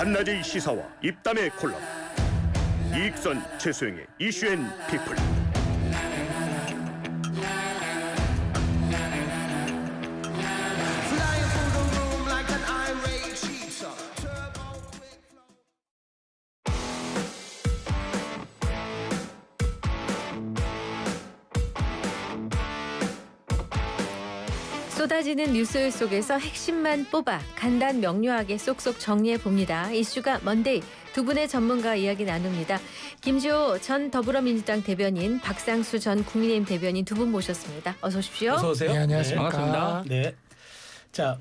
한낮의 시사와 입담의 콜럼 이익선 최소영의 이슈앤피플. 쏟아지는 뉴스 속에서 핵심만 뽑아 간단 명료하게 쏙쏙 정리해봅니다. 이슈가 먼데이, 두 분의 전문가 이야기 나눕니다. 김지호 전 더불어민주당 대변인, 박상수 전 국민의힘 대변인 두 분 모셨습니다. 어서 오십시오. 어서 오세요. 네, 안녕하십니까. 네, 반갑습니다. 네. 자,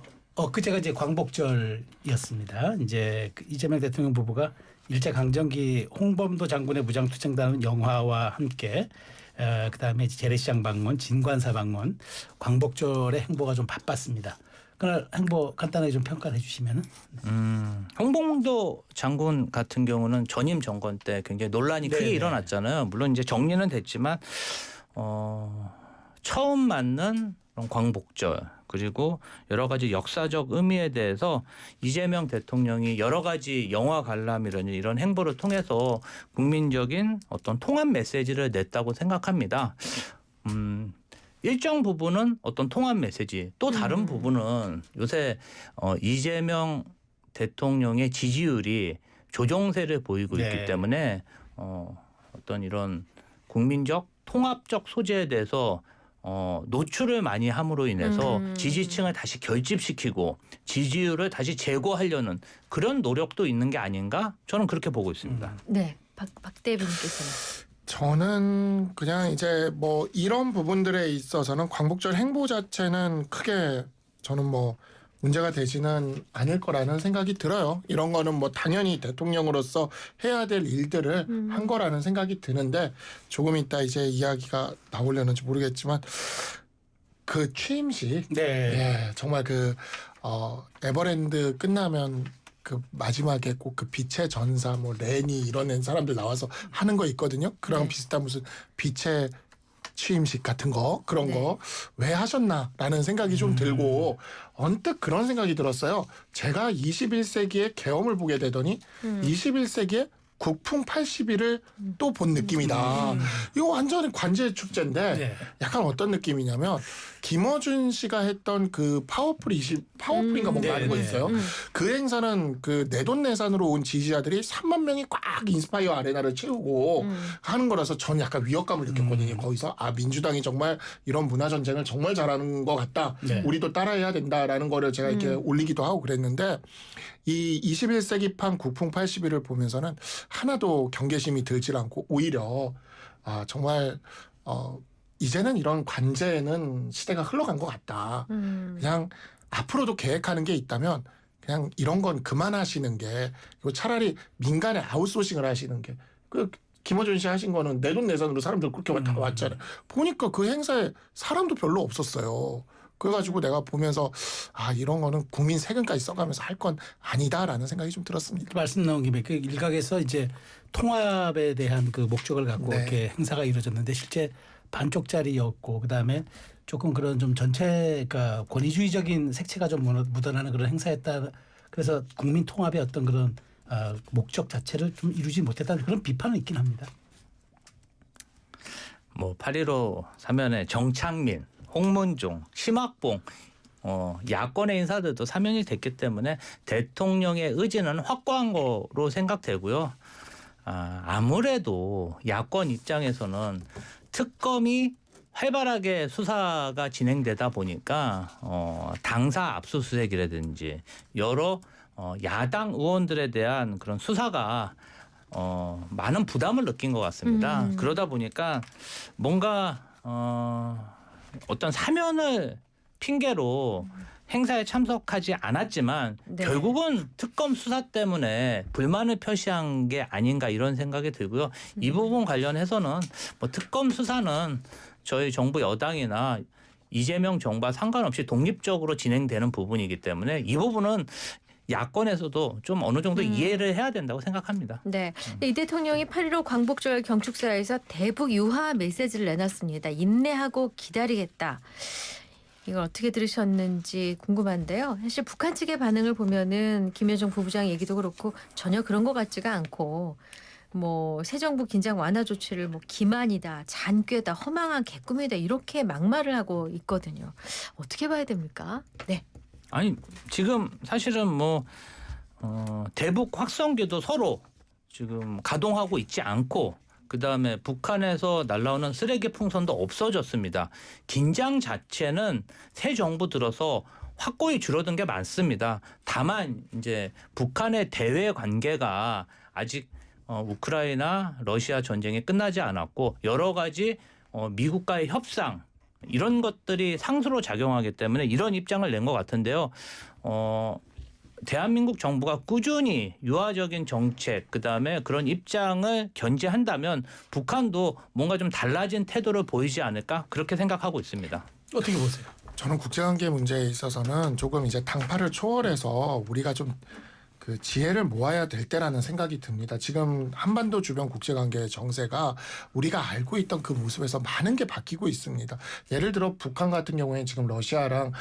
그제가 이제 광복절이었습니다. 이제 이재명 대통령 부부가 일제강점기 홍범도 장군의 무장투쟁단은 영화와 함께 그다음에 재래시장 방문, 진관사 방문, 광복절의 행보가 좀 바빴습니다. 그날 행보 간단하게 좀 평가를 해주시면은. 홍범도 장군 같은 경우는 전임 정권 때 굉장히 논란이 크게 일어났잖아요. 물론 이제 정리는 됐지만 처음 맞는 그런 광복절, 그리고 여러 가지 역사적 의미에 대해서 이재명 대통령이 여러 가지 영화 관람이라는 이런 행보를 통해서 국민적인 어떤 통합 메시지를 냈다고 생각합니다. 일정 부분은 어떤 통합 메시지, 또 다른 부분은 요새 이재명 대통령의 지지율이 조정세를 보이고 있기 때문에 어떤 이런 국민적 통합적 소재에 대해서 노출을 많이 함으로 인해서 지지층을 다시 결집시키고 지지율을 다시 제고하려는 그런 노력도 있는 게 아닌가, 저는 그렇게 보고 있습니다. 네, 박 대변인께서는. 저는 그냥 이제 뭐 이런 부분들에 있어서는 광복절 행보 자체는 크게 저는 뭐 문제가 되지는 않을 거라는 생각이 들어요. 이런 거는 뭐 당연히 대통령으로서 해야 될 일들을 한 거라는 생각이 드는데, 조금 이따 이제 이야기가 나오려는지 모르겠지만 그 취임식, 예, 정말 그 에버랜드 끝나면 그 마지막에 꼭 그 빛의 전사 뭐 레니 이런 사람들 나와서 하는 거 있거든요. 그랑 비슷한 무슨 빛의 취임식 같은 거, 그런 거 왜 하셨나라는 생각이 좀 들고, 언뜻 그런 생각이 들었어요. 제가 21세기의 계엄을 보게 되더니 21세기의 국풍 80일을 또 본 느낌이다. 이거 완전히 관제의 축제인데 약간 어떤 느낌이냐면 김어준 씨가 했던 그 파워풀인가 뭔가 하는 거 있어요. 그 행사는 그 내돈내산으로 온 지지자들이 3만 명이 꽉 인스파이어 아레나를 채우고 하는 거라서 저는 약간 위협감을 느꼈거든요. 거기서 민주당이 정말 이런 문화 전쟁을 정말 잘하는 것 같다. 우리도 따라해야 된다라는 거를 제가 이렇게 올리기도 하고 그랬는데, 이 21세기판 국풍 80일을 보면서는 하나도 경계심이 들질 않고 오히려 정말 이제는 이런 관제에는 시대가 흘러간 것 같다. 그냥 앞으로도 계획하는 게 있다면 그냥 이런 건 그만하시는 게, 그리고 차라리 민간에 아웃소싱을 하시는 게, 그 김어준 씨 하신 거는 내돈내산으로 사람들 그렇게 다 왔잖아요. 보니까 그 행사에 사람도 별로 없었어요. 그래가지고 내가 보면서 이런 거는 국민 세금까지 써가면서 할 건 아니다라는 생각이 좀 들었습니다. 말씀 나온 김에 그 일각에서 이제 통합에 대한 그 목적을 갖고 이렇게 행사가 이루어졌는데 실제 반쪽짜리였고, 그다음에 조금 그런 좀 전체 그러니까 권위주의적인 색채가 좀 묻어나는 그런 행사였다. 그래서 국민 통합의 어떤 그런 목적 자체를 좀 이루지 못했다는 그런 비판은 있긴 합니다. 뭐 8.15 사면에 정창민, 홍문종, 심학봉, 야권의 인사들도 사면이 됐기 때문에 대통령의 의지는 확고한 거로 생각되고요. 아무래도 야권 입장에서는 특검이 활발하게 수사가 진행되다 보니까 당사 압수수색이라든지 여러 야당 의원들에 대한 그런 수사가 많은 부담을 느낀 것 같습니다. 그러다 보니까 뭔가 어떤 사면을 핑계로 행사에 참석하지 않았지만 결국은 특검 수사 때문에 불만을 표시한 게 아닌가, 이런 생각이 들고요. 이 부분 관련해서는 뭐 특검 수사는 저희 정부 여당이나 이재명 정부와 상관없이 독립적으로 진행되는 부분이기 때문에 이 부분은 야권에서도 좀 어느 정도 이해를 해야 된다고 생각합니다. 네, 이 대통령이 8.15 광복절 경축사에서 대북 유화 메시지를 내놨습니다. 인내하고 기다리겠다. 이걸 어떻게 들으셨는지 궁금한데요. 사실 북한 측의 반응을 보면은 김여정 부부장 얘기도 그렇고 전혀 그런 것 같지가 않고 뭐 새 정부 긴장 완화 조치를 뭐 기만이다, 잔꾀다, 허망한 개꿈이다 이렇게 막말을 하고 있거든요. 어떻게 봐야 됩니까? 네. 아니 지금 사실은 뭐 대북 확성기도 서로 지금 가동하고 있지 않고 그다음에 북한에서 날라오는 쓰레기 풍선도 없어졌습니다. 긴장 자체는 새 정부 들어서 확고히 줄어든 게 많습니다. 다만 이제 북한의 대외 관계가 아직 우크라이나 러시아 전쟁이 끝나지 않았고 여러 가지 미국과의 협상 이런 것들이 상수로 작용하기 때문에 이런 입장을 낸 것 같은데요. 대한민국 정부가 꾸준히 유화적인 정책 그다음에 그런 입장을 견지한다면 북한도 뭔가 좀 달라진 태도를 보이지 않을까 그렇게 생각하고 있습니다. 어떻게 보세요? 저는 국제관계 문제에 있어서는 조금 이제 당파를 초월해서 우리가 좀 그 지혜를 모아야 될 때라는 생각이 듭니다. 지금 한반도 주변 국제관계의 정세가 우리가 알고 있던 그 모습에서 많은 게 바뀌고 있습니다. 예를 들어 북한 같은 경우에는 지금 러시아랑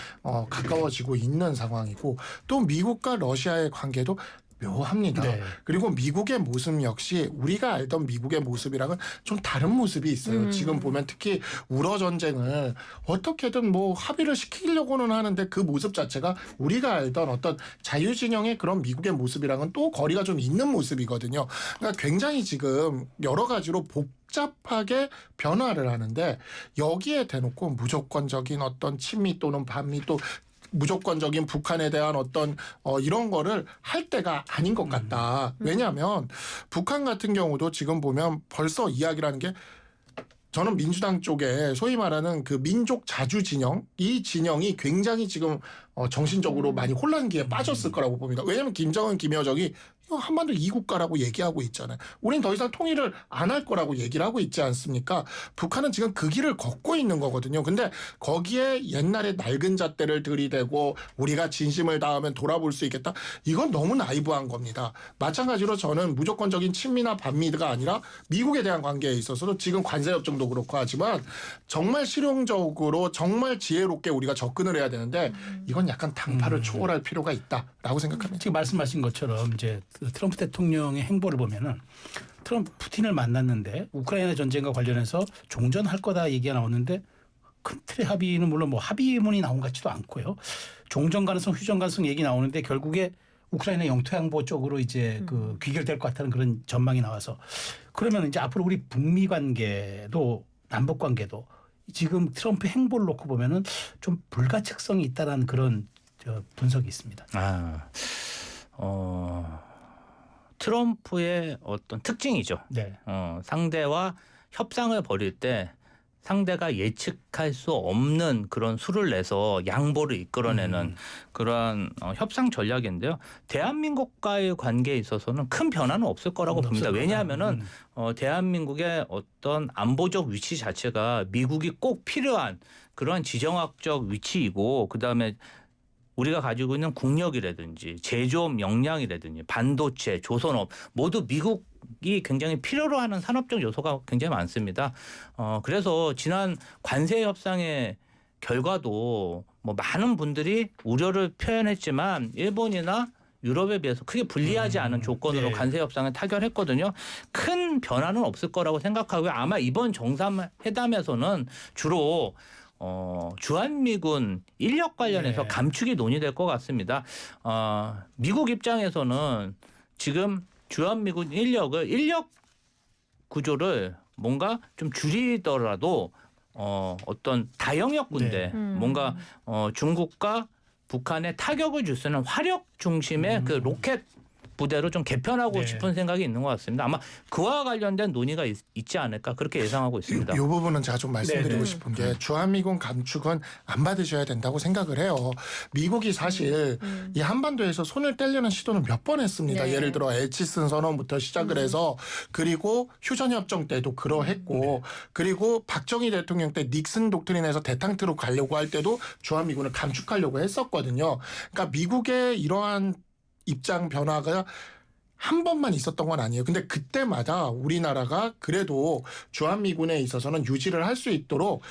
가까워지고 있는 상황이고 또 미국과 러시아의 관계도 묘합니다. 네. 그리고 미국의 모습 역시 우리가 알던 미국의 모습이랑은 좀 다른 모습이 있어요. 지금 보면 특히 우러 전쟁을 어떻게든 뭐 합의를 시키려고는 하는데 그 모습 자체가 우리가 알던 어떤 자유진영의 그런 미국의 모습이랑은 또 거리가 좀 있는 모습이거든요. 그러니까 굉장히 지금 여러 가지로 복잡하게 변화를 하는데 여기에 대놓고 무조건적인 어떤 친미 또는 반미 또 무조건적인 북한에 대한 어떤 이런 거를 할 때가 아닌 것 같다. 왜냐하면 북한 같은 경우도 지금 보면 벌써 이야기라는 게 저는 민주당 쪽에 소위 말하는 그 민족 자주 진영 이 진영이 굉장히 지금 정신적으로 많이 혼란기에 빠졌을 거라고 봅니다. 왜냐하면 김정은, 김여정이 한반도 2국가라고 얘기하고 있잖아요. 우린 더 이상 통일을 안 할 거라고 얘기를 하고 있지 않습니까? 북한은 지금 그 길을 걷고 있는 거거든요. 근데 거기에 옛날에 낡은 잣대를 들이대고 우리가 진심을 다하면 돌아볼 수 있겠다. 이건 너무 나이브한 겁니다. 마찬가지로 저는 무조건적인 친미나 반미가 아니라 미국에 대한 관계에 있어서도 지금 관세협정도 그렇고 하지만 정말 실용적으로 정말 지혜롭게 우리가 접근을 해야 되는데 이건 약간 당파를 초월할 필요가 있다라고 생각합니다. 지금 말씀하신 것처럼 이제 트럼프 대통령의 행보를 보면은 푸틴을 만났는데 우크라이나 전쟁과 관련해서 종전할 거다 얘기가 나오는데 큰 틀의 합의는 물론 뭐 합의문이 나온 것 같지도 않고요. 종전 가능성, 휴전 가능성 얘기 나오는데 결국에 우크라이나 영토 양보 쪽으로 이제 그 귀결될 것 같다는 그런 전망이 나와서 그러면 이제 앞으로 우리 북미 관계도 남북 관계도 지금 트럼프 행보를 놓고 보면은 좀 불가측성이 있다라는 그런 분석이 있습니다. 트럼프의 어떤 특징이죠. 네. 상대와 협상을 벌일 때 상대가 예측할 수 없는 그런 수를 내서 양보를 이끌어내는 그러한 협상 전략인데요. 대한민국과의 관계에 있어서는 큰 변화는 없을 거라고 봅니다. 왜냐하면은 대한민국의 어떤 안보적 위치 자체가 미국이 꼭 필요한 그러한 지정학적 위치이고 그다음에 우리가 가지고 있는 국력이라든지 제조업 역량이라든지 반도체, 조선업 모두 미국이 굉장히 필요로 하는 산업적 요소가 굉장히 많습니다. 그래서 지난 관세 협상의 결과도 뭐 많은 분들이 우려를 표현했지만 일본이나 유럽에 비해서 크게 불리하지 않은 조건으로 네. 관세 협상을 타결했거든요. 큰 변화는 없을 거라고 생각하고요. 아마 이번 정상회담에서는 주로 주한미군 인력 관련해서 네. 감축이 논의될 것 같습니다. 미국 입장에서는 지금 주한미군 인력 구조를 뭔가 좀 줄이더라도 어떤 다영역 군대 네. 뭔가 중국과 북한에 타격을 줄 수 있는 화력 중심의 그 로켓 부대로 좀 개편하고 네. 싶은 생각이 있는 것 같습니다. 아마 그와 관련된 논의가 있지 않을까 그렇게 예상하고 있습니다. 이 부분은 제가 좀 말씀드리고 네네. 싶은 게 주한미군 감축은 안 받으셔야 된다고 생각을 해요. 미국이 사실 이 한반도에서 손을 떼려는 시도는 몇 번 했습니다. 네. 예를 들어 에치슨 선언부터 시작을 해서 그리고 휴전협정 때도 그러했고 그리고 박정희 대통령 때 닉슨 독트린에서 대탕트로 가려고 할 때도 주한미군을 감축하려고 했었거든요. 그러니까 미국의 이러한 입장 변화가 한 번만 있었던 건 아니에요. 근데 그때마다 우리나라가 그래도 주한미군에 있어서는 유지를 할 수 있도록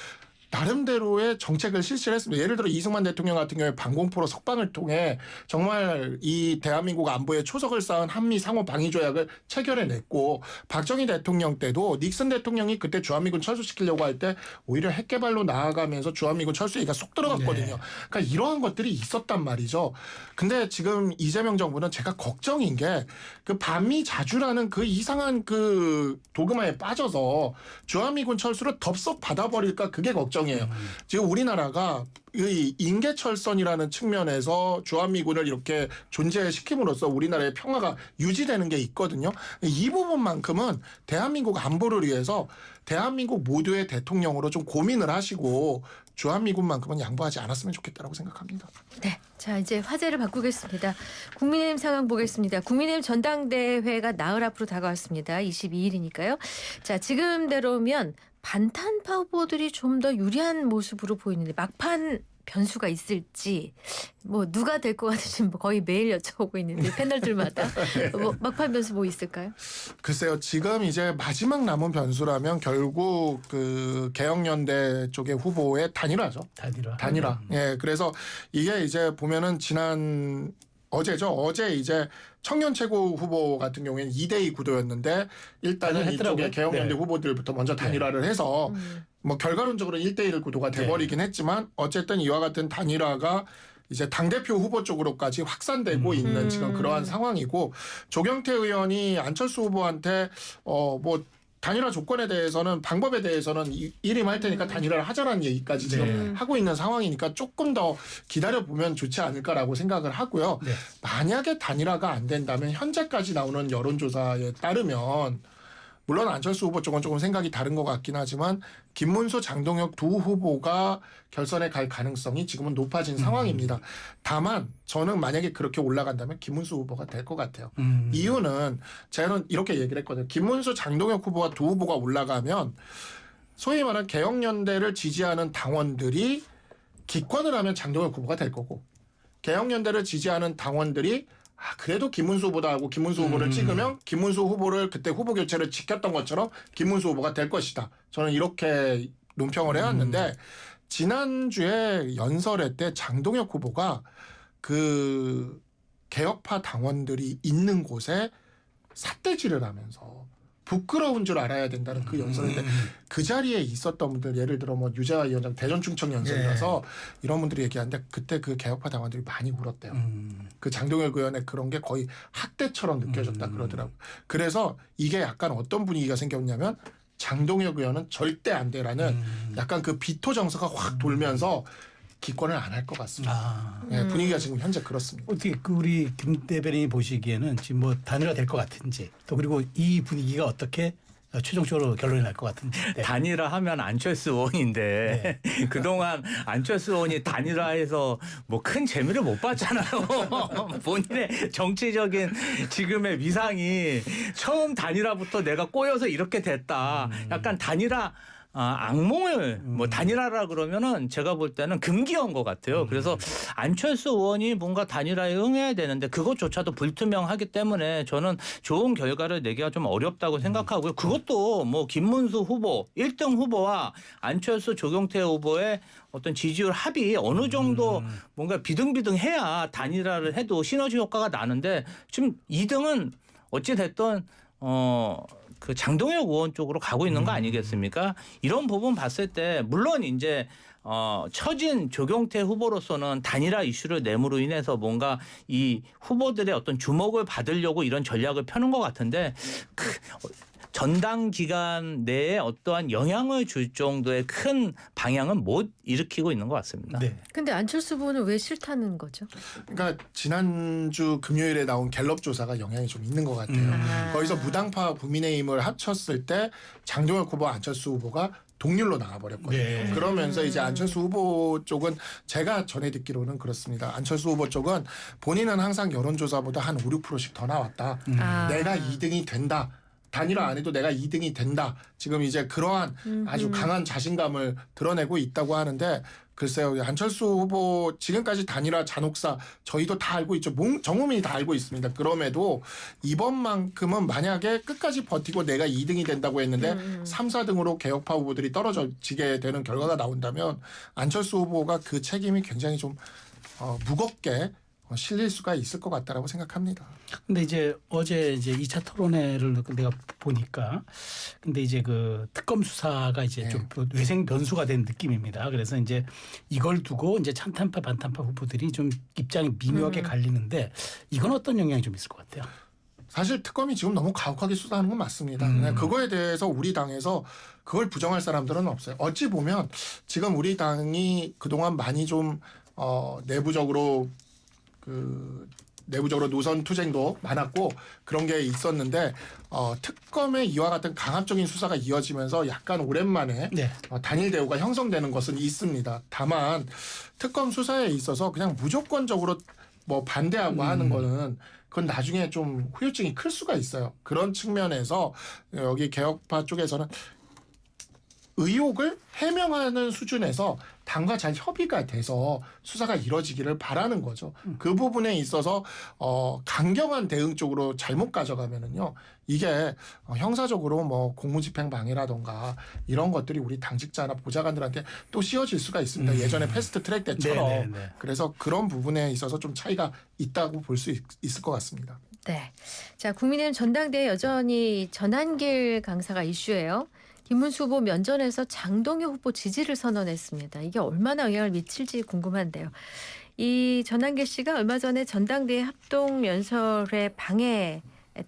나름대로의 정책을 실시를 했습니다. 예를 들어 이승만 대통령 같은 경우에 방공포로 석방을 통해 정말 이 대한민국 안보에 초석을 쌓은 한미 상호 방위 조약을 체결해냈고 박정희 대통령 때도 닉슨 대통령이 그때 주한미군 철수시키려고 할 때 오히려 핵개발로 나아가면서 주한미군 철수 얘기가 쏙 들어갔거든요. 그러니까 이러한 것들이 있었단 말이죠. 근데 지금 이재명 정부는 제가 걱정인 게 그 반미 자주라는 그 이상한 그 도그마에 빠져서 주한미군 철수를 덥석 받아버릴까 그게 걱정이에요. 지금 우리나라가 이 인계철선이라는 측면에서 주한미군을 이렇게 존재시킴으로써 우리나라의 평화가 유지되는 게 있거든요. 이 부분만큼은 대한민국 안보를 위해서 대한민국 모두의 대통령으로 좀 고민을 하시고 주한미군만큼은 양보하지 않았으면 좋겠다라고 생각합니다. 네. 자, 이제 화제를 바꾸겠습니다. 국민의힘 상황 보겠습니다. 국민의힘 전당대회가 나흘 앞으로 다가왔습니다. 22일이니까요. 자, 지금대로면 반탄파 후보들이 좀 더 유리한 모습으로 보이는데 막판 변수가 있을지 뭐 누가 될 것 같은지 뭐 거의 매일 여쭤보고 있는데 패널들마다 뭐 막판 변수 뭐 있을까요? 글쎄요. 지금 이제 마지막 남은 변수라면 결국 그 개혁연대 쪽의 후보의 단일화죠. 단일화. 예. 그래서 이게 이제 보면은 지난 어제죠. 어제 이제 청년 최고 후보 같은 경우에는 2대2 구도였는데 일단은 이쪽에 개혁연대 후보들부터 먼저 단일화를 해서 뭐 결과론적으로는 1대1 구도가 돼버리긴 했지만 어쨌든 이와 같은 단일화가 이제 당대표 후보 쪽으로까지 확산되고 있는 지금 그러한 상황이고 조경태 의원이 안철수 후보한테 뭐 단일화 조건에 대해서는 방법에 대해서는 일임할 테니까 단일화를 하자라는 얘기까지 지금 하고 있는 상황이니까 조금 더 기다려보면 좋지 않을까라고 생각을 하고요. 만약에 단일화가 안 된다면 현재까지 나오는 여론조사에 따르면 물론 안철수 후보 쪽은 조금 생각이 다른 것 같긴 하지만 김문수, 장동혁 두 후보가 결선에 갈 가능성이 지금은 높아진 상황입니다. 다만 저는 만약에 그렇게 올라간다면 김문수 후보가 될 것 같아요. 이유는 저는 이렇게 얘기를 했거든요. 김문수, 장동혁 후보가 두 후보가 올라가면 소위 말하는 개혁연대를 지지하는 당원들이 기권을 하면 장동혁 후보가 될 거고 개혁연대를 지지하는 당원들이 그래도 김문수 후보다 하고 김문수 후보를 찍으면 김문수 후보를 그때 후보 교체를 지켰던 것처럼 김문수 후보가 될 것이다. 저는 이렇게 논평을 해왔는데 지난주에 연설회 때 장동혁 후보가 그 개혁파 당원들이 있는 곳에 삿대질을 하면서 부끄러운 줄 알아야 된다는 그 연설인데 그 자리에 있었던 분들 예를 들어 뭐 유재하 위원장 대전 충청 연설이라서 이런 분들이 얘기하는데 그때 그 개혁파 당원들이 많이 울었대요. 그 장동혁 의원의 그런 게 거의 학대처럼 느껴졌다 그러더라고요. 그래서 이게 약간 어떤 분위기가 생겼냐면 장동혁 의원은 절대 안 돼라는 약간 그 비토 정서가 확 돌면서 기권을 안 할 것 같습니다. 네, 분위기가 지금 현재 그렇습니다. 어떻게 그 우리 김 대변인이 보시기에는 지금 뭐 단일화 될 것 같은지 또 그리고 이 분위기가 어떻게 최종적으로 결론이 날 것 같은지. 단일화하면 안철수 의원인데 그동안 안철수 의원이 단일화해서 뭐 큰 재미를 못 봤잖아요. 본인의 정치적인 지금의 위상이 처음 단일화부터 내가 꼬여서 이렇게 됐다. 약간 단일화 악몽을 뭐 단일화라 그러면은 제가 볼 때는 금기어인 것 같아요. 그래서 안철수 의원이 뭔가 단일화에 응해야 되는데 그것조차도 불투명하기 때문에 저는 좋은 결과를 내기가 좀 어렵다고 생각하고요. 그것도 뭐 김문수 후보 1등 후보와 안철수 조경태 후보의 어떤 지지율 합이 어느 정도 뭔가 비등비등해야 단일화를 해도 시너지 효과가 나는데 지금 2등은 어찌 됐든 그 장동혁 의원 쪽으로 가고 있는 거 아니겠습니까? 이런 부분 봤을 때 물론 이제 처진 조경태 후보로서는 단일화 이슈를 내므로 인해서 뭔가 이 후보들의 어떤 주목을 받으려고 이런 전략을 펴는 것 같은데 전당 기간 내에 어떠한 영향을 줄 정도의 큰 방향은 못 일으키고 있는 것 같습니다. 네. 근데 안철수 후보는 왜 싫다는 거죠? 그러니까 지난주 금요일에 나온 갤럽 조사가 영향이 좀 있는 것 같아요. 거기서 무당파 국민의힘을 합쳤을 때 장동혁 후보, 안철수 후보가 동률로 나와버렸거든요. 네. 그러면서 이제 안철수 후보 쪽은 제가 전해 듣기로는 그렇습니다. 안철수 후보 쪽은 본인은 항상 여론조사보다 한 5, 6%씩 더 나왔다. 내가 2등이 된다. 단일화 안 해도 내가 2등이 된다. 지금 이제 그러한 아주 강한 자신감을 드러내고 있다고 하는데 글쎄요, 안철수 후보 지금까지 단일화 잔혹사 저희도 다 알고 있죠. 전 국민이 다 알고 있습니다. 그럼에도 이번만큼은 만약에 끝까지 버티고 내가 2등이 된다고 했는데 3, 4등으로 개혁파 후보들이 떨어지게 되는 결과가 나온다면 안철수 후보가 그 책임이 굉장히 좀 무겁게 실릴 수가 있을 것 같다라고 생각합니다. 근데 이제 어제 이제 2차 토론회를 내가 보니까 근데 이제 그 특검 수사가 이제 좀 외생 변수가 된 느낌입니다. 그래서 이제 이걸 두고 이제 찬탄파 반탄파 후보들이 좀 입장이 미묘하게 갈리는데 이건 어떤 영향이 좀 있을 것 같아요? 사실 특검이 지금 너무 가혹하게 수사하는 건 맞습니다. 그거에 대해서 우리 당에서 그걸 부정할 사람들은 없어요. 어찌 보면 지금 우리 당이 그동안 많이 좀 내부적으로 노선 투쟁도 많았고 그런 게 있었는데 특검의 이와 같은 강압적인 수사가 이어지면서 약간 오랜만에 단일 대우가 형성되는 것은 있습니다. 다만 특검 수사에 있어서 그냥 무조건적으로 뭐 반대하고 하는 거는 그건 나중에 좀 후유증이 클 수가 있어요. 그런 측면에서 여기 개혁파 쪽에서는 의혹을 해명하는 수준에서 당과 잘 협의가 돼서 수사가 이뤄지기를 바라는 거죠. 그 부분에 있어서 강경한 대응 쪽으로 잘못 가져가면은요, 이게 형사적으로 뭐 공무집행 방해라던가 이런 것들이 우리 당직자나 보좌관들한테 또 씌워질 수가 있습니다. 예전에 패스트트랙 때처럼. 네네네. 그래서 그런 부분에 있어서 좀 차이가 있다고 볼 수 있을 것 같습니다. 네. 자, 국민의힘 전당대회 여전히 전한길 강사가 이슈예요. 김문수 후보 면전에서 장동혁 후보 지지를 선언했습니다. 이게 얼마나 영향을 미칠지 궁금한데요. 이 전한길 씨가 얼마 전에 전당대회 합동 연설의 방해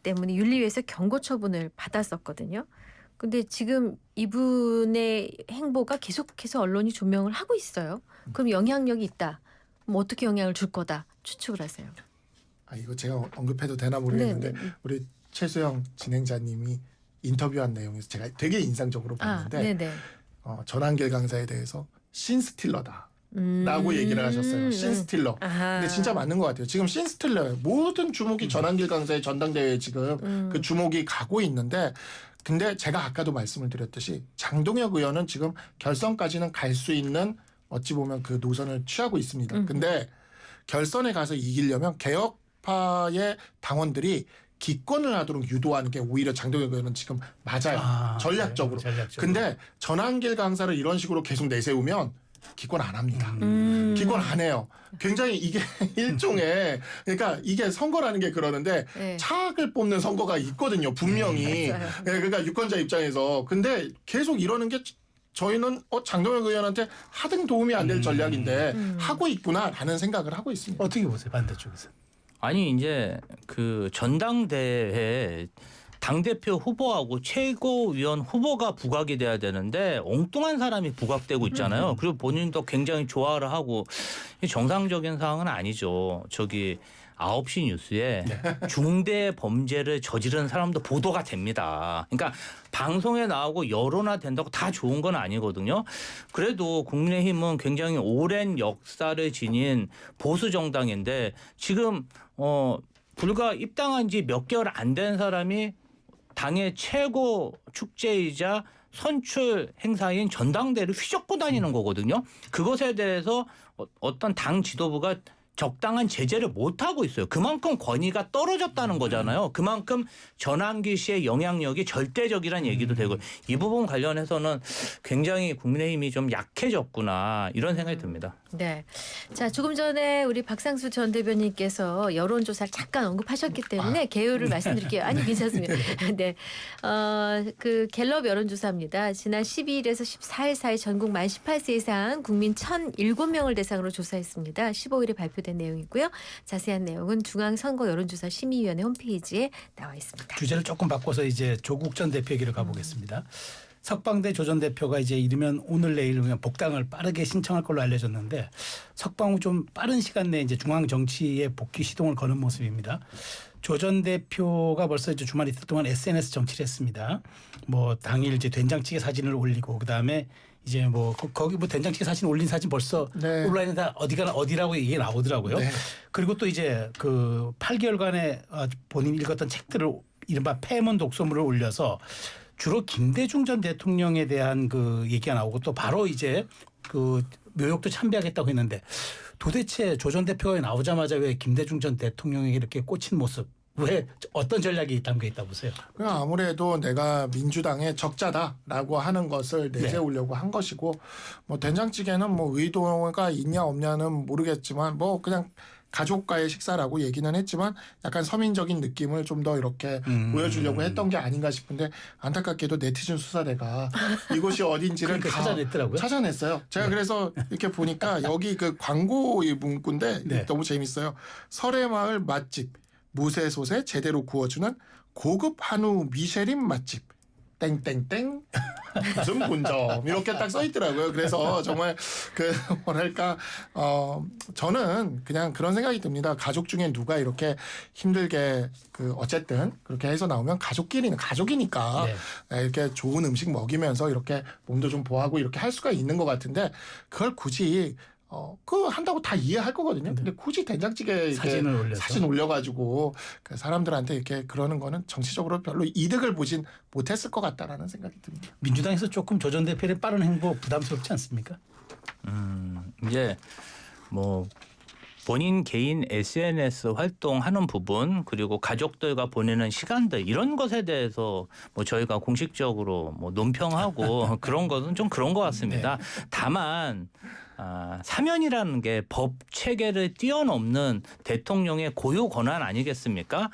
때문에 윤리위에서 경고 처분을 받았었거든요. 근데 지금 이분의 행보가 계속해서 언론이 조명을 하고 있어요. 그럼 영향력이 있다. 그럼 어떻게 영향을 줄 거다 추측을 하세요? 이거 제가 언급해도 되나 모르겠는데 우리 최수영 진행자님이 인터뷰한 내용에서 제가 되게 인상적으로 봤는데 전한길 강사에 대해서 신스틸러다라고 얘기를 하셨어요. 신스틸러. 근데 진짜 맞는 것 같아요. 지금 신스틸러예요. 모든 주목이 전한길 강사의 전당대회에 지금 그 주목이 가고 있는데 근데 제가 아까도 말씀을 드렸듯이 장동혁 의원은 지금 결선까지는 갈 수 있는 어찌 보면 그 노선을 취하고 있습니다. 근데 결선에 가서 이기려면 개혁파의 당원들이 기권을 하도록 유도하는 게 오히려 장동혁 의원은 지금 맞아요. 전략적으로. 근데 전한길 강사를 이런 식으로 계속 내세우면 기권 안 합니다. 기권 안 해요. 굉장히 이게 일종의 그러니까 이게 선거라는 게 그러는데 차악을 뽑는 선거가 있거든요. 분명히. 그러니까 유권자 입장에서. 근데 계속 이러는 게 저희는 장동혁 의원한테 하등 도움이 안 될 전략인데 하고 있구나라는 생각을 하고 있습니다. 어떻게 보세요? 반대쪽에서. 아니 이제 그 전당대회에 당대표 후보하고 최고위원 후보가 부각이 돼야 되는데 엉뚱한 사람이 부각되고 있잖아요. 그리고 본인도 굉장히 좋아를 하고 정상적인 상황은 아니죠. 저기 9시 뉴스에 중대 범죄를 저지른 사람도 보도가 됩니다. 그러니까 방송에 나오고 여론화된다고 다 좋은 건 아니거든요. 그래도 국민의힘은 굉장히 오랜 역사를 지닌 보수 정당인데 지금 불과 입당한 지 몇 개월 안 된 사람이 당의 최고 축제이자 선출 행사인 전당대회를 휘젓고 다니는 거거든요. 그것에 대해서 어떤 당 지도부가 적당한 제재를 못하고 있어요. 그만큼 권위가 떨어졌다는 거잖아요. 그만큼 전한길 씨의 영향력이 절대적이라는 얘기도 되고 이 부분 관련해서는 굉장히 국민의힘이 좀 약해졌구나 이런 생각이 듭니다. 네. 자, 조금 전에 우리 박상수 전 대변인께서 여론조사를 잠깐 언급하셨기 때문에 개요를 말씀드릴게요. 아니, 괜찮습니다. 네. 그 갤럽 여론조사입니다. 지난 12일에서 14일 사이 전국 만 18세 이상 국민 1,007명을 대상으로 조사했습니다. 15일에 발표된 내용이고요. 자세한 내용은 중앙선거 여론조사 심의위원회 홈페이지에 나와 있습니다. 주제를 조금 바꿔서 이제 조국 전 대표 얘기를 가보겠습니다. 석방대 조 전 대표가 이제 이르면 오늘 내일 그냥 복당을 빠르게 신청할 걸로 알려졌는데 석방 후 좀 빠른 시간 내에 이제 중앙 정치에 복귀 시동을 거는 모습입니다. 조 전 대표가 벌써 이제 주말 이틀 동안 SNS 정치를 했습니다. 뭐 당일 이제 된장찌개 사진을 올리고 그 다음에 이제 뭐 거기 뭐 된장찌개 사진 올린 사진 벌써 온라인에 다 어디라고 얘기 나오더라고요. 그리고 또 이제 그 8개월간의 본인이 읽었던 책들을 이른바 폐문 독서물을 올려서 주로 김대중 전 대통령에 대한 그 얘기가 나오고 또 바로 이제 그 묘역도 참배하겠다고 했는데 도대체 조 전 대표가 나오자마자 왜 김대중 전 대통령에게 이렇게 꽂힌 모습 왜 어떤 전략이 담겨 있다 보세요? 아무래도 내가 민주당의 적자다라고 하는 것을 내세우려고 한 것이고 뭐 된장찌개는 뭐 의도가 있냐 없냐는 모르겠지만 뭐 그냥 가족과의 식사라고 얘기는 했지만 약간 서민적인 느낌을 좀 더 이렇게 보여주려고 했던 게 아닌가 싶은데 안타깝게도 네티즌 수사대가 이곳이 어딘지를 그러니까 다 찾아냈더라고요. 찾아냈어요. 제가 그래서 이렇게 보니까 여기 그 광고 문구인데 너무 재밌어요. 설해마을 맛집 무쇠솥에 제대로 구워주는 고급 한우 미쉐린 맛집 땡땡땡 무슨 본점 이렇게 딱 써 있더라고요. 그래서 정말 그 뭐랄까 저는 그냥 그런 생각이 듭니다. 가족 중에 누가 이렇게 힘들게 그 어쨌든 그렇게 해서 나오면 가족끼리는 가족이니까 이렇게 좋은 음식 먹이면서 이렇게 몸도 좀 보호하고 이렇게 할 수가 있는 것 같은데 그걸 굳이 그거 한다고 다 이해할 거거든요. 근데 굳이 된장찌개 사진 올려가지고 그 사람들한테 이렇게 그러는 거는 정치적으로 별로 이득을 보진 못했을 것 같다라는 생각이 듭니다. 민주당에서 조금 조 전 대표의 빠른 행보 부담스럽지 않습니까? 이제 뭐 본인 개인 SNS 활동하는 부분 그리고 가족들과 보내는 시간들 이런 것에 대해서 뭐 저희가 공식적으로 뭐 논평하고 그런 것은 좀 그런 것 같습니다. 다만 사면이라는 게 법 체계를 뛰어넘는 대통령의 고유 권한 아니겠습니까?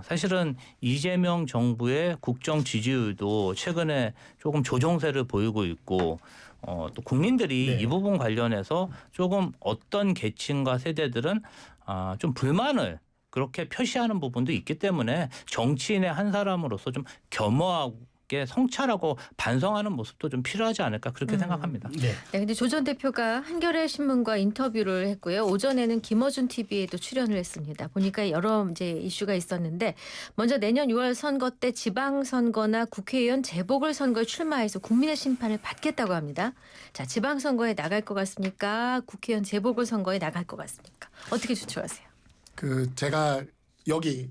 사실은 이재명 정부의 국정 지지율도 최근에 조금 조정세를 보이고 있고 또 국민들이 이 부분 관련해서 조금 어떤 계층과 세대들은 좀 불만을 그렇게 표시하는 부분도 있기 때문에 정치인의 한 사람으로서 좀 겸허하게 성찰하고 반성하는 모습도 좀 필요하지 않을까 그렇게 생각합니다. 네, 근데 조 전 대표가 한겨레 신문과 인터뷰를 했고요. 오전에는 김어준 TV에도 출연을 했습니다. 보니까 여러 이제 이슈가 있었는데 먼저 내년 6월 선거 때 지방선거나 국회의원 재보궐선거에 출마해서 국민의 심판을 받겠다고 합니다. 자, 지방선거에 나갈 것 같습니까? 국회의원 재보궐선거에 나갈 것 같습니까? 어떻게 추측하세요? 그 제가 여기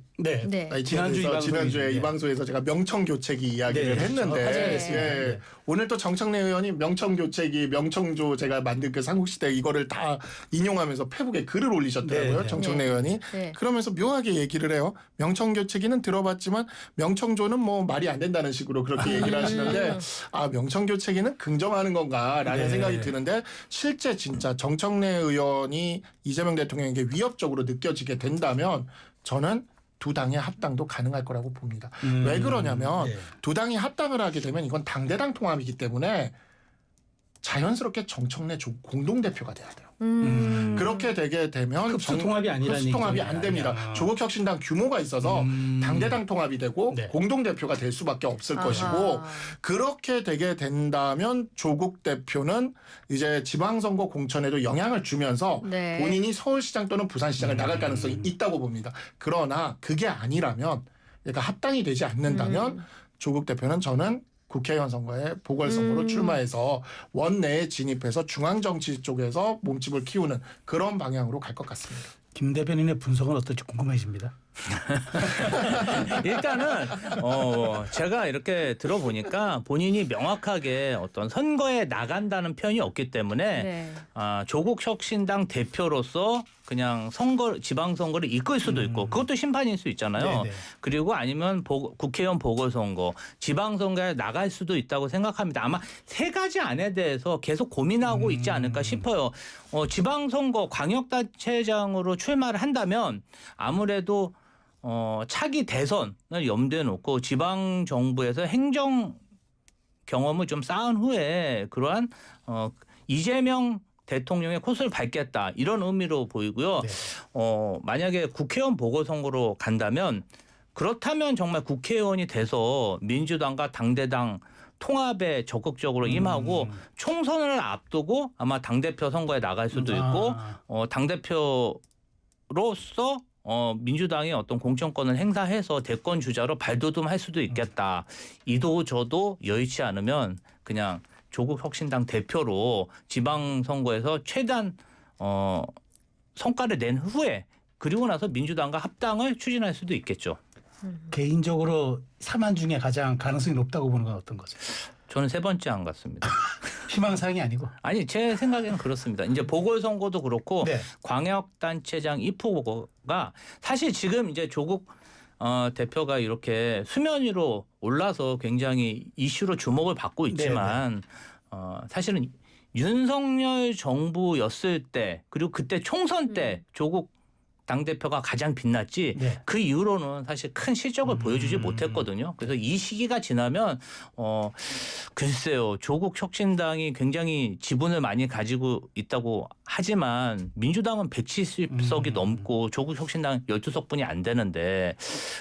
지난주에 이 방송에서 제가 명청교체기 이야기를 했는데 오늘 또 정청래 의원이 명청교체기 명청조 제가 만든 그 삼국시대 이거를 다 인용하면서 페북에 글을 올리셨더라고요. 정청래 의원이. 그러면서 묘하게 얘기를 해요. 명청교체기는 들어봤지만 명청조는 뭐 말이 안 된다는 식으로 그렇게 얘기를 하시는데 명청교체기는 긍정하는 건가라는 생각이 드는데 실제 진짜 정청래 의원이 이재명 대통령에게 위협적으로 느껴지게 된다면 저는 두 당의 합당도 가능할 거라고 봅니다. 왜 그러냐면 두 당이 합당을 하게 되면 이건 당대당 통합이기 때문에 자연스럽게 정청래 공동대표가 돼야 돼요. 그렇게 되게 되면 흡수 통합이 아니라는 흡수 통합이 안 됩니다. 조국혁신당 규모가 있어서 당대당 통합이 되고 공동대표가 될 수밖에 없을 것이고 그렇게 되게 된다면 조국 대표는 이제 지방선거 공천에도 영향을 주면서 본인이 서울시장 또는 부산시장을 나갈 가능성이 있다고 봅니다. 그러나 그게 아니라면 그러니까 합당이 되지 않는다면 조국 대표는 저는 국회의원 선거에 보궐선거로 출마해서 원내에 진입해서 중앙정치 쪽에서 몸집을 키우는 그런 방향으로 갈 것 같습니다. 김 대변인의 분석은 어떨지 궁금해집니다. 일단은 제가 이렇게 들어보니까 본인이 명확하게 어떤 선거에 나간다는 표현이 없기 때문에 조국 혁신당 대표로서 그냥 지방선거를 이끌 수도 있고 그것도 심판일 수 있잖아요. 그리고 아니면 국회의원 보궐선거, 지방선거에 나갈 수도 있다고 생각합니다. 아마 세 가지 안에 대해서 계속 고민하고 있지 않을까 싶어요. 지방선거 광역단체장으로 출마를 한다면 아무래도 차기 대선을 염두에 놓고 지방 정부에서 행정 경험을 좀 쌓은 후에 그러한 이재명 대통령의 코스를 밟겠다 이런 의미로 보이고요. 만약에 국회의원 보궐선거로 간다면 그렇다면 정말 국회의원이 돼서 민주당과 당대당 통합에 적극적으로 임하고 총선을 앞두고 아마 당대표 선거에 나갈 수도 있고 당대표로서 민주당이 어떤 공천권을 행사해서 대권 주자로 발돋움할 수도 있겠다. 이도 저도 여의치 않으면 그냥 조국 혁신당 대표로 지방선거에서 최대한 성과를 낸 후에 그리고 나서 민주당과 합당을 추진할 수도 있겠죠. 개인적으로 3안 중에 가장 가능성이 높다고 보는 건 어떤 거죠? 저는 세 번째 안 같습니다. 희망사항이 아니고. 아니 제 생각에는 그렇습니다. 이제 보궐선거도 그렇고 네. 광역단체장 입후보가 사실 지금 이제 조국 대표가 이렇게 수면 위로 올라서 굉장히 이슈로 주목을 받고 있지만 사실은 윤석열 정부였을 때 그리고 그때 총선 때 조국 당대표가 가장 빛났지 네. 그 이후로는 사실 큰 실적을 보여주지 못했거든요. 그래서 이 시기가 지나면 글쎄요. 조국 혁신당이 굉장히 지분을 많이 가지고 있다고 하지만 민주당은 170석이 넘고 조국 혁신당 12석뿐이 안 되는데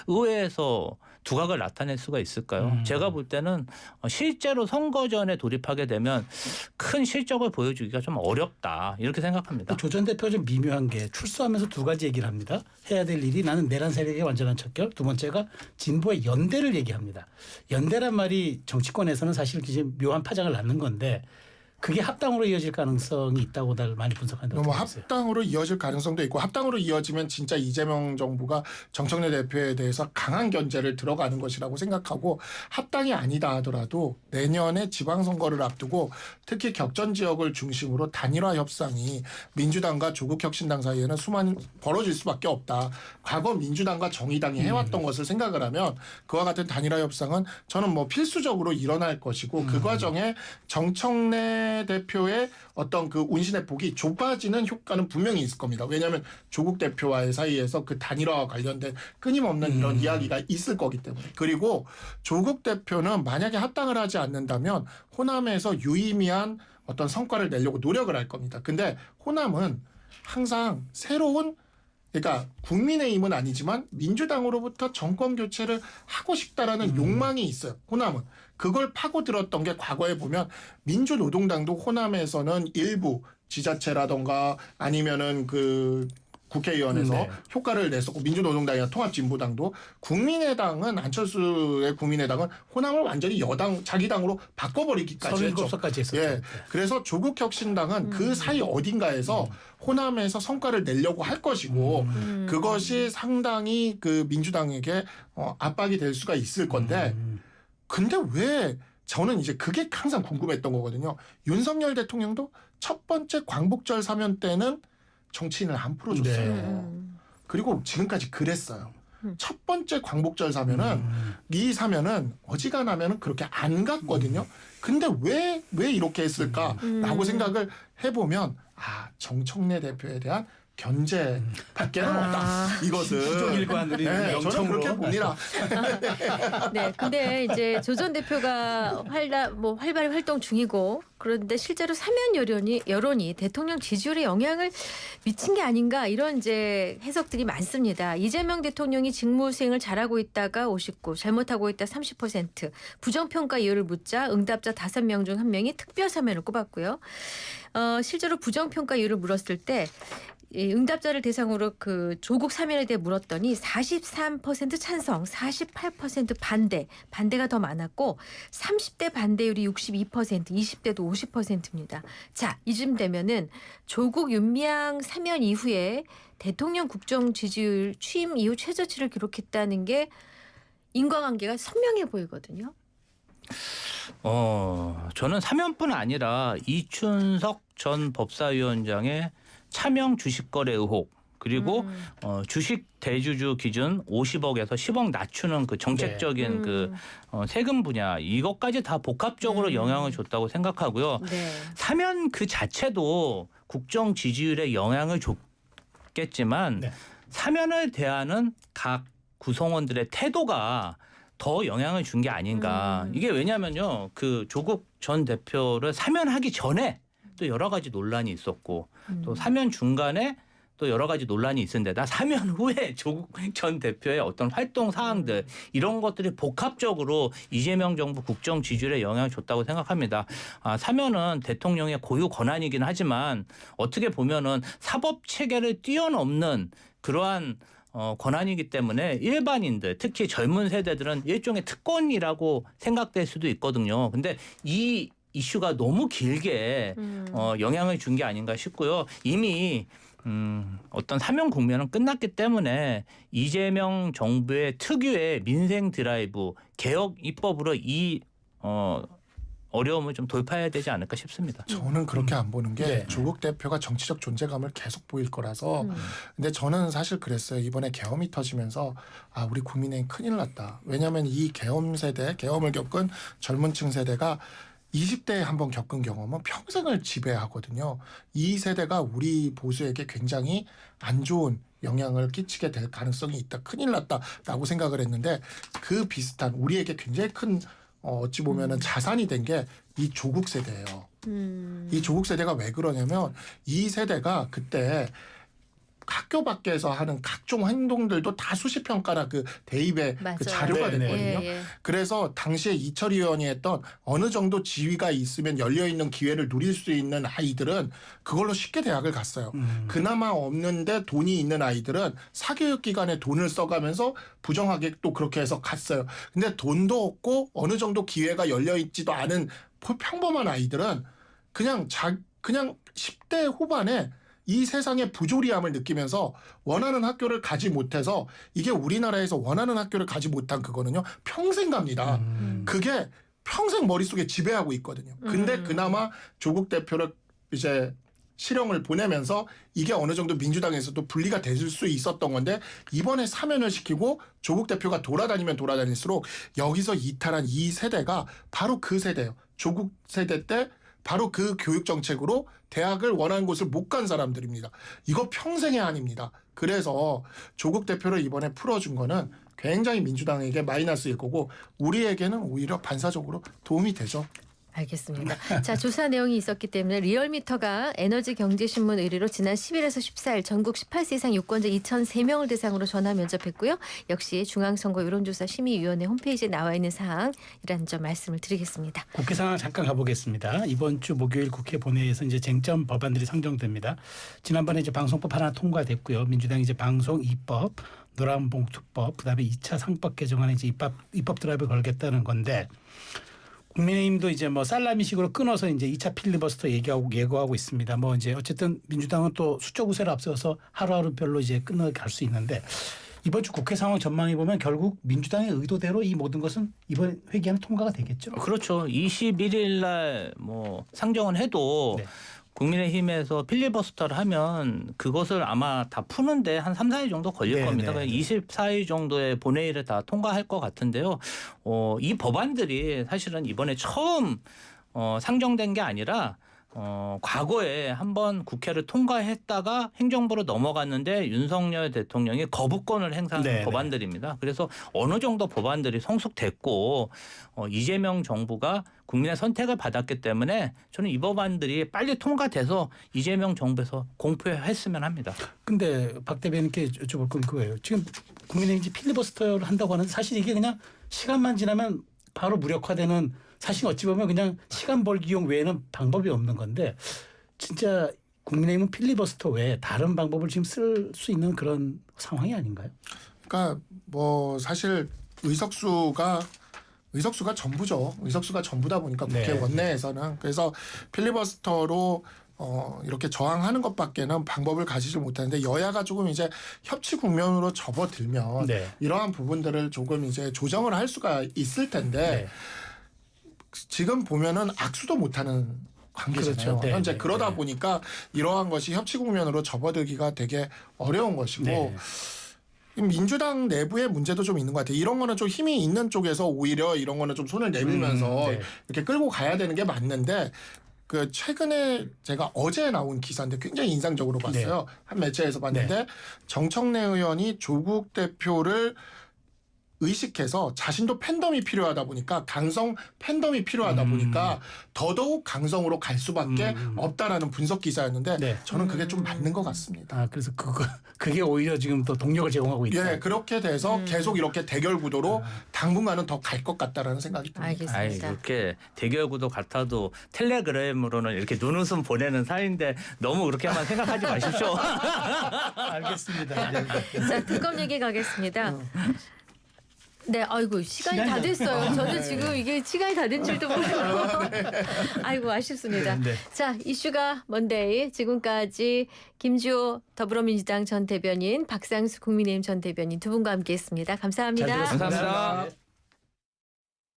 의회에서 두각을 나타낼 수가 있을까요? 제가 볼 때는 실제로 선거 전에 돌입하게 되면 큰 실적을 보여주기가 좀 어렵다 이렇게 생각합니다. 조 전 대표가 좀 미묘한 게 출소하면서 두 가지 얘기를 합니다. 해야 될 일이 나는 내란 세력의 완전한 척결. 두 번째가 진보의 연대를 얘기합니다. 연대란 말이 정치권에서는 사실 이제 묘한 파장을 낳는 건데 그게 합당으로 이어질 가능성이 있다고들 많이 분석한다고 뭐 들었어요. 합당으로 이어질 가능성도 있고 합당으로 이어지면 진짜 이재명 정부가 정청래 대표에 대해서 강한 견제를 들어가는 것이라고 생각하고 합당이 아니다 하더라도 내년에 지방선거를 앞두고 특히 격전 지역을 중심으로 단일화 협상이 민주당과 조국혁신당 사이에는 벌어질 수밖에 없다. 과거 민주당과 정의당이 해왔던 것을 생각을 하면 그와 같은 단일화 협상은 저는 뭐 필수적으로 일어날 것이고 그 과정에 정청래 대표의 어떤 그 운신의 폭이 좁아지는 효과는 분명히 있을 겁니다. 왜냐하면 조국 대표와의 사이에서 그 단일화와 관련된 끊임없는 이런 이야기가 있을 거기 때문에. 그리고 조국 대표는 만약에 합당을 하지 않는다면 호남에서 유의미한 어떤 성과를 내려고 노력을 할 겁니다. 근데 호남은 항상 새로운 그러니까 국민의힘은 아니지만 민주당으로부터 정권 교체를 하고 싶다라는 욕망이 있어요. 호남은. 그걸 파고들었던 게 과거에 보면 민주노동당도 호남에서는 일부 지자체라던가 아니면은 그 국회의원에서 효과를 냈었고 민주노동당이나 통합진보당도 국민의당은 안철수의 국민의당은 호남을 완전히 여당 자기 당으로 바꿔버리기까지 했죠. 37석까지 했었죠. 예. 그래서 조국혁신당은 그 사이 어딘가에서 호남에서 성과를 내려고 할 것이고 그것이 상당히 그 민주당에게 압박이 될 수가 있을 건데 근데 왜 저는 이제 그게 항상 궁금했던 거거든요. 윤석열 대통령도 첫 번째 광복절 사면 때는 정치인을 안 풀어줬어요. 그리고 지금까지 그랬어요. 첫 번째 광복절 사면은 이 사면은 어지간하면은 그렇게 안 갔거든요. 근데 왜 이렇게 했을까라고 생각을 해보면 정청래 대표에 대한 견제밖에는 없다. 이것은 부정일관으로 저는 영청으로. 그렇게 봅니다. 네, 근데 이제 조 전 대표가 활발히 활동 중이고 그런데 실제로 사면 여론이 대통령 지지율에 영향을 미친 게 아닌가 이런 이제 해석들이 많습니다. 이재명 대통령이 직무 수행을 잘하고 있다가 59, 잘못하고 있다 30%, 부정평가 이유를 묻자 응답자 5명 중 1명이 특별 사면을 꼽았고요. 실제로 부정평가 이유를 물었을 때 이 응답자를 대상으로 그 조국 사면에 대해 물었더니 43% 찬성, 48% 반대가 더 많았고 30대 반대율이 62%, 20대도 50%입니다. 자, 이쯤 되면은 조국 윤미향 사면 이후에 대통령 국정 지지율 취임 이후 최저치를 기록했다는 게 인과관계가 선명해 보이거든요. 저는 사면뿐 아니라 이춘석 전 법사위원장의 차명 주식거래 의혹 그리고 주식 대주주 기준 50억에서 10억 낮추는 그 정책적인 그 세금 분야 이것까지 다 복합적으로 영향을 줬다고 생각하고요. 네. 사면 그 자체도 국정 지지율에 영향을 줬겠지만 사면을 대하는 각 구성원들의 태도가 더 영향을 준 게 아닌가. 이게 왜냐면요. 그 조국 전 대표를 사면하기 전에 또 여러 가지 논란이 있었고 또 사면 중간에 또 여러 가지 논란이 있었는데 나 사면 후에 조국 전 대표의 어떤 활동 사항들 이런 것들이 복합적으로 이재명 정부 국정 지지율에 영향을 줬다고 생각합니다. 사면은 대통령의 고유 권한이긴 하지만 어떻게 보면은 사법 체계를 뛰어넘는 그러한 권한이기 때문에 일반인들 특히 젊은 세대들은 일종의 특권이라고 생각될 수도 있거든요. 근데 이 이슈가 너무 길게 영향을 준 게 아닌가 싶고요. 이미 어떤 사면 국면은 끝났기 때문에 이재명 정부의 특유의 민생 드라이브 개혁 입법으로 이 어려움을 좀 돌파해야 되지 않을까 싶습니다. 저는 그렇게 안 보는 게 네. 조국 대표가 정치적 존재감을 계속 보일 거라서 근데 저는 사실 그랬어요. 이번에 계엄이 터지면서 아 우리 국민의힘 큰일 났다. 왜냐하면 이 계엄 세대, 계엄을 겪은 젊은 층 세대가 20대에 한번 겪은 경험은 평생을 지배하거든요. 이 세대가 우리 보수에게 굉장히 안 좋은 영향을 끼치게 될 가능성이 있다. 큰일 났다라고 생각을 했는데 그 비슷한 우리에게 굉장히 큰 어찌 보면은 자산이 된 게 이 조국 세대예요. 이 조국 세대가 왜 그러냐면 이 세대가 그때 학교 밖에서 하는 각종 행동들도 다 수시평가나 그 대입의 맞아요. 그 자료가 네, 네. 됐거든요. 예. 그래서 당시에 이철희 의원이 했던 어느 정도 지위가 있으면 열려있는 기회를 누릴 수 있는 아이들은 그걸로 쉽게 대학을 갔어요. 그나마 없는데 돈이 있는 아이들은 사교육기관에 돈을 써가면서 부정하게 또 그렇게 해서 갔어요. 근데 돈도 없고 어느 정도 기회가 열려있지도 않은 평범한 아이들은 그냥 10대 후반에 이 세상의 부조리함을 느끼면서 원하는 학교를 가지 못해서 이게 우리나라에서 원하는 학교를 가지 못한 그거는요 평생 갑니다. 그게 평생 머릿속에 지배하고 있거든요. 근데 그나마 조국 대표를 이제 실형을 보내면서 이게 어느 정도 민주당에서도 분리가 될 수 있었던 건데 이번에 사면을 시키고 조국 대표가 돌아다니면 돌아다닐수록 여기서 이탈한 이 세대가 바로 그 세대예요. 조국 세대 때 바로 그 교육 정책으로 대학을 원하는 곳을 못 간 사람들입니다. 이거 평생의 한입니다. 그래서 조국 대표를 이번에 풀어준 거는 굉장히 민주당에게 마이너스일 거고 우리에게는 오히려 반사적으로 도움이 되죠. 알겠습니다. 자, 조사 내용이 있었기 때문에 리얼미터가 에너지경제신문 의뢰로 지난 10일에서 14일 전국 18세 이상 유권자 2,003명을 대상으로 전화 면접했고요. 역시 중앙선거 여론조사 심의위원회 홈페이지에 나와 있는 사항이라는 점 말씀을 드리겠습니다. 국회 상황 잠깐 가보겠습니다. 이번 주 목요일 국회 본회의에서 이제 쟁점 법안들이 상정됩니다. 지난번에 이제 방송법 하나 통과됐고요. 민주당이 이제 방송 2법, 노란봉투법, 그다음에 2차 상법 개정안에 이제 입법 드라이브 걸겠다는 건데. 국민의힘도 이제 뭐 살라미식으로 끊어서 이제 2차 필리버스터 예고하고 있습니다. 뭐 이제 어쨌든 민주당은 또 수적 우세를 앞세워서 하루하루별로 이제 끊어갈 수 있는데 이번 주 국회 상황 전망해 보면 결국 민주당의 의도대로 이 모든 것은 이번 회기에는 통과가 되겠죠. 그렇죠. 21일 날 뭐 상정은 해도 네. 국민의힘에서 필리버스터를 하면 그것을 아마 다 푸는데 한 3, 4일 정도 걸릴 네, 겁니다. 네. 24일 정도의 본회의를 다 통과할 것 같은데요. 이 법안들이 사실은 이번에 처음 상정된 게 아니라 과거에 한번 국회를 통과했다가 행정부로 넘어갔는데 윤석열 대통령이 거부권을 행사한 네, 법안들입니다. 그래서 어느 정도 법안들이 성숙됐고 이재명 정부가 국민의 선택을 받았기 때문에 저는 이 법안들이 빨리 통과돼서 이재명 정부에서 공표했으면 합니다. 근데 박 대변인께 여쭤볼 건 그거예요. 지금 국민의힘이 필리버스터를 한다고 하는데 사실 이게 그냥 시간만 지나면 바로 무력화되는 사실 어찌 보면 그냥 시간 벌기용 외에는 방법이 없는 건데 진짜 국민의힘은 필리버스터 외에 다른 방법을 지금 쓸 수 있는 그런 상황이 아닌가요? 그러니까 뭐 사실 의석수가 전부죠. 의석수가 전부다 보니까 국회 네. 원내에서는 그래서 필리버스터로 이렇게 저항하는 것밖에는 방법을 가지지 못하는데 여야가 조금 이제 협치 국면으로 접어들면 네. 이러한 부분들을 조금 이제 조정을 할 수가 있을 텐데 네. 지금 보면은 악수도 못하는 관계잖아요. 그렇죠. 네, 현재 네, 그러다 네. 보니까 이러한 것이 협치 국면으로 접어들기가 되게 어려운 것이고 네. 민주당 내부의 문제도 좀 있는 것 같아요. 이런 거는 좀 힘이 있는 쪽에서 오히려 이런 거는 좀 손을 내밀면서 네. 이렇게 끌고 가야 되는 게 맞는데 그 최근에 제가 어제 나온 기사인데 굉장히 인상적으로 봤어요. 한 매체에서 봤는데 정청래 의원이 조국 대표를 의식해서 자신도 팬덤이 필요하다 보니까 강성 팬덤이 필요하다 보니까 더더욱 강성으로 갈 수밖에 없다라는 분석 기사였는데 네. 저는 그게 좀 맞는 것 같습니다. 아 그래서 그게 오히려 지금 또 동력을 제공하고 있다. 예, 그렇게 돼서 계속 이렇게 대결 구도로 당분간은 더 갈 것 같다라는 생각이 듭니다. 알겠습니다. 이렇게 대결 구도 같아도 텔레그램으로는 이렇게 눈웃음 보내는 사이인데 너무 그렇게만 생각하지 마십시오. 알겠습니다. 네. 자, 특검 얘기 가겠습니다. 네, 아이고 시간이 다 됐어요. 저는 지금 이게 시간이 다 된 줄도 모르고, 아이고 아쉽습니다. 네. 자, 이슈가 먼데이 지금까지 김주호 더불어민주당 전 대변인, 박상수 국민의힘 전 대변인 두 분과 함께했습니다. 감사합니다. 잘 들었습니다. 감사합니다.